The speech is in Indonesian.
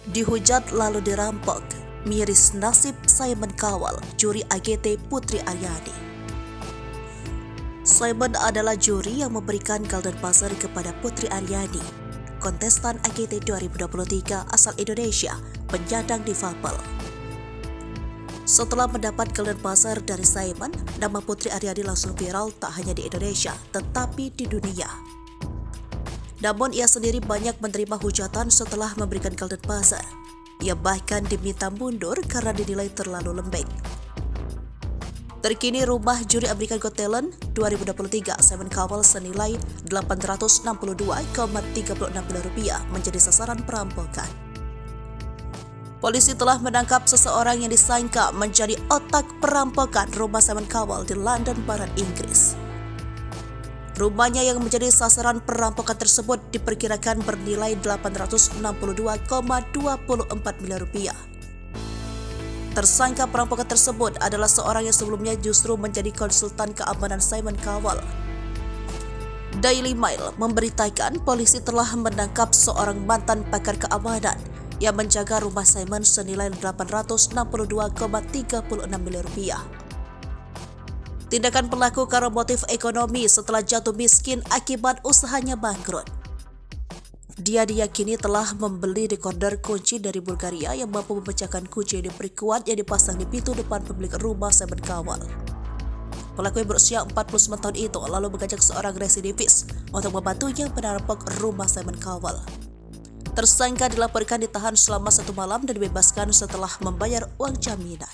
Dihujat lalu dirampok, miris nasib Simon Cowell, juri AGT Putri Aryani. Simon adalah juri yang memberikan Golden Buzzer kepada Putri Aryani, kontestan AGT 2023 asal Indonesia, penyandang difabel. Setelah mendapat Golden Buzzer dari Simon, nama Putri Aryani langsung viral tak hanya di Indonesia, tetapi di dunia. Namun ia sendiri banyak menerima hujatan setelah memberikan Golden Buzzer. Ia bahkan diminta mundur karena dinilai terlalu lembek. Terkini rumah juri American Got Talent 2023 Simon Cowell senilai Rp862,36 miliar menjadi sasaran perampokan. Polisi telah menangkap seseorang yang disangka menjadi otak perampokan rumah Simon Cowell di London, Barat Inggris. Rumahnya yang menjadi sasaran perampokan tersebut diperkirakan bernilai Rp862,24 miliar. Tersangka perampokan tersebut adalah seorang yang sebelumnya justru menjadi konsultan keamanan Simon Cowell. Daily Mail memberitakan polisi telah menangkap seorang mantan pakar keamanan yang menjaga rumah Simon senilai Rp862,36 miliar. Tindakan pelaku karena motif ekonomi setelah jatuh miskin akibat usahanya bangkrut. Dia diyakini telah membeli dekoder kunci dari Bulgaria yang mampu memecahkan kunci yang diperkuat yang dipasang di pintu depan pemilik rumah Simon Cowell. Pelaku yang berusia 49 tahun itu lalu mengajak seorang residivis untuk membantunya merampok rumah Simon Cowell. Tersangka dilaporkan ditahan selama 1 malam dan dibebaskan setelah membayar uang jaminan.